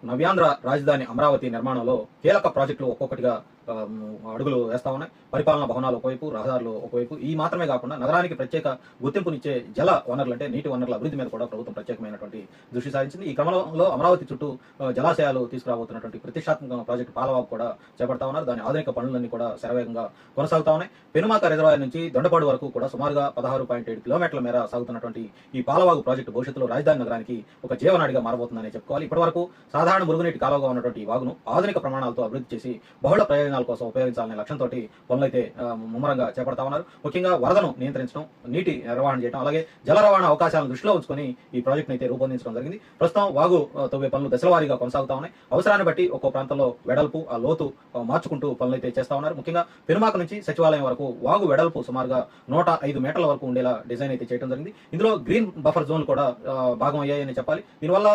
నవ్యాంధ్ర రాజధాని అమరావతి నిర్మాణంలో కీలక ప్రాజెక్టులు ఒక్కొక్కటిగా అడుగులు వేస్తా ఉన్నాయి. పరిపాలనా భవనాలు ఒకవైపు, రహదారులు ఒకవైపు. ఈ మాత్రమే కాకుండా నగరానికి ప్రత్యేక గుర్తింపునిచ్చే జల వనరులు అంటే నీటి వనరుల అభివృద్ధి మీద కూడా ప్రభుత్వం ప్రత్యేకమైనటువంటి దృష్టి సారించింది. ఈ క్రమంలో అమరావతి చుట్టూ జలాశయాలు తీసుకురాబోతున్నటువంటి ప్రతిష్టాత్మక ప్రాజెక్టు పాలవాగు కూడా చేపడతా ఉన్నారు. దాని ఆధునిక పనులన్నీ కూడా శరవేగంగా కొనసాగుతా ఉన్నాయి. పెనుమాక రిజర్వాయర్ నుంచి దొండపాడు వరకు కూడా సుమారుగా 16.7 కిలోమీటర్ల మేర సాగుతున్నటువంటి ఈ పాలవాగు ప్రాజెక్టు భవిష్యత్తులో రాజధాని నగరానికి ఒక జీవనాడిగా మారబోతుందని చెప్పుకోవాలి. ఇప్పటివరకు సాధారణ మురుగునీటి కాలువగా ఉన్నటువంటి ఈ వాగును ఆధునిక ప్రమాణాలతో అభివృద్ధి చేసి బహుళ ప్రయోజనాల కోసం ఉపయోగించాలనే లక్ష్యంతో పనులైతే ముమ్మరంగా చేపడతా ఉన్నారు. ముఖ్యంగా వరదను నియంత్రించడం, నీటి నిర్వహణ చేయడం, అలాగే జల రవాణా అవకాశాలను దృష్టిలో ఉంచుకొని ఈ ప్రాజెక్టును అయితే రూపొందించడం జరిగింది. ప్రస్తుతం వాగు తవ్వే పనులు దశలవారీగా కొనసాగుతా ఉన్నాయి. అవసరాన్ని బట్టి ఒక్కో ప్రాంతంలో వెడల్పు, ఆ లోతు మార్చుకుంటూ పనులైతే చేస్తా ఉన్నారు. ముఖ్యంగా పెనుమాక నుంచి సచివాలయం వరకు వాగు వెడల్పు సుమారుగా 105 మీటర్ల వరకు ఉండేలా డిజైన్ అయితే చేయడం జరిగింది. ఇందులో గ్రీన్ బఫర్ జోన్లు కూడా భాగం అయ్యాయని చెప్పాలి. దీనివల్ల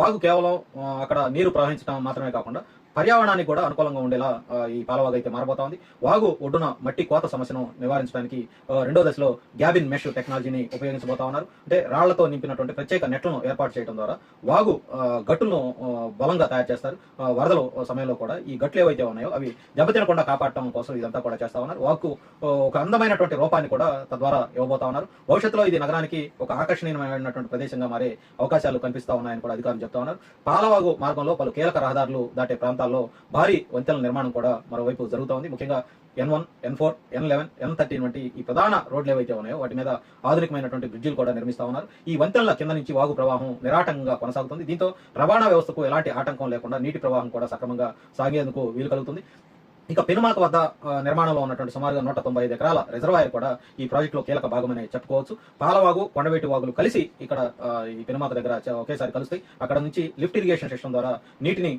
వాగు కేవలం అక్కడ నీరు ప్రవహించడం మాత్రమే కాకుండా పర్యావరణానికి కూడా అనుకూలంగా ఉండేలా ఈ పాలవాగు అయితే మారబోతా ఉంది. వాగు ఒడ్డున మట్టి కోత సమస్యను నివారించడానికి రెండో దశలో గ్యాబిన్ మెష్ టెక్నాలజీని ఉపయోగించబోతా ఉన్నారు. అంటే రాళ్లతో నింపినటువంటి ప్రత్యేక నెట్లను ఏర్పాటు చేయడం ద్వారా వాగు గట్టులను బలంగా తయారు చేస్తారు. వరదల సమయంలో కూడా ఈ గట్లు ఏవైతే ఉన్నాయో అవి దెబ్బతినకుండా కాపాడటం కోసం ఇదంతా కూడా చేస్తా ఉన్నారు. వాగు ఒక అందమైనటువంటి రూపాన్ని కూడా తద్వారా ఇవ్వబోతా ఉన్నారు. భవిష్యత్తులో ఇది నగరానికి ఒక ఆకర్షణీయమైనటువంటి ప్రదేశంగా మారే అవకాశాలు కనిపిస్తా ఉన్నాయని కూడా అధికారులు చెప్తా ఉన్నారు. పాలవాగు మార్గంలో పలు కీలక రహదారులు దాటే ప్రాంతాల్లో భారీ వంతెనల నిర్మాణం కూడా మరోవైపు జరుగుతోంది. ముఖ్యంగా N1, N4, N11, N13 వంటి ఈ ప్రధాన రోడ్లు ఏవైతే ఉన్నాయో వాటి మీద ఆధునికమైనటువంటి బ్రిడ్జిలు కూడా నిర్మిస్తా ఉన్నారు. ఈ వంతెనల కింద నుంచి వాగు ప్రవాహం నిరాటంకంగా కొనసాగుతుంది. దీంతో రవాణా వ్యవస్థకు ఎలాంటి ఆటంకం లేకుండా నీటి ప్రవాహం కూడా సక్రమంగా సాగేందుకు వీలు కలుగుతుంది. ఇక పెనుమాక వద్ద నిర్మాణంలో ఉన్నటువంటి సుమారుగా 195 ఎకరాల రిజర్వాయర్ కూడా ఈ ప్రాజెక్టులో కీలక భాగమని చెప్పుకోవచ్చు. పాలవాగు, కొండవేటి వాగులు కలిసి ఇక్కడ ఈ పెనుమాక దగ్గర ఒకేసారి కలుస్తాయి. అక్కడ నుంచి లిఫ్ట్ ఇరిగేషన్ సిస్టమ్ ద్వారా నీటిని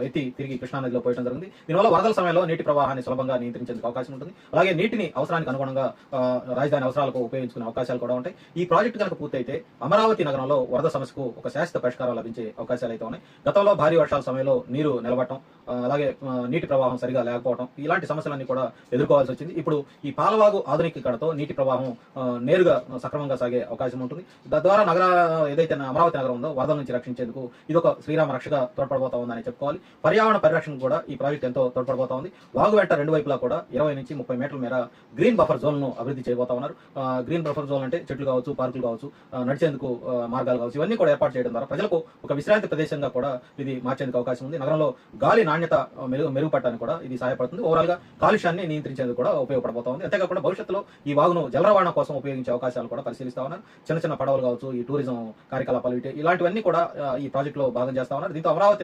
ఎత్తి తిరిగి కృష్ణానదిలో పోయడం జరిగింది. దీనివల్ల వరదల సమయంలో నీటి ప్రవాహాన్ని సులభంగా నియంత్రించేందుకు అవకాశం ఉంటుంది. అలాగే నీటిని అవసరానికి అనుగుణంగా రాజధాని అవసరాలకు ఉపయోగించుకునే అవకాశాలు కూడా ఉంటాయి. ఈ ప్రాజెక్టు కనుక పూర్తయితే అమరావతి నగరంలో వరద సమస్యకు ఒక శాశ్వత పరిష్కారం లభించే అవకాశాలు అయితే ఉన్నాయి. గతంలో భారీ వర్షాల సమయంలో నీరు నిలబడటం, అలాగే నీటి ప్రవాహం సరిగా లేకపోవడం, ఇలాంటి సమస్యలన్నీ కూడా ఎదుర్కోవాల్సి వచ్చింది. ఇప్పుడు ఈ పాలవాగు ఆధునికీకరణతో నీటి ప్రవాహం నేరుగా సక్రమంగా సాగే అవకాశం ఉంటుంది. తద్వారా ఏదైతే అమరావతి నగరం ఉందో వరదల నుంచి రక్షించేందుకు ఇది ఒక శ్రీరామ రక్షగా తోడ్పడబోతా ఉందని చెప్పుకోవాలి. పర్యావరణ పరిరక్షణ కూడా ఈ ప్రాజెక్ట్ ఎంతో తోడ్పడబోతా ఉంది. వాగు వెంట రెండు వైపులా కూడా 20 నుంచి 30 మీటర్ల మేర గ్రీన్ బఫర్ జోన్లను అభివృద్ధి చేయబోతా ఉన్నారు. గ్రీన్ బఫర్ జోన్ అంటే చెట్లు కావచ్చు, పార్కులు కావచ్చు, నడిచేందుకు మార్గాలు కావచ్చు, ఇవన్నీ కూడా ఏర్పాటు చేయడం ద్వారా ప్రజలకు ఒక విశ్రాంతి ప్రదేశంగా కూడా ఇది మార్చేందుకు అవకాశం ఉంది. నగరంలో గాలి నాణ్యత మెరుగుపడటానికి కూడా ఇది సహాయపడుతుంది. ఓవరాల్ గా కాలుష్యాన్ని నియంత్రించేందుకు కూడా ఉపయోగపడబోతోంది. అంతేకాకుండా భవిష్యత్తులో ఈ వాగును జల రవాణా కోసం ఉపయోగించే అవకాశాలు కూడా పరిశీలిస్తా ఉన్నారు. చిన్న చిన్న పడవలు కావచ్చు, ఈ టూరిజం కార్యకలాపాలు ఇలాంటివన్నీ కూడా ఈ ప్రాజెక్టులో భాగం చేస్తా ఉన్నారు. దీంతో అమరావతి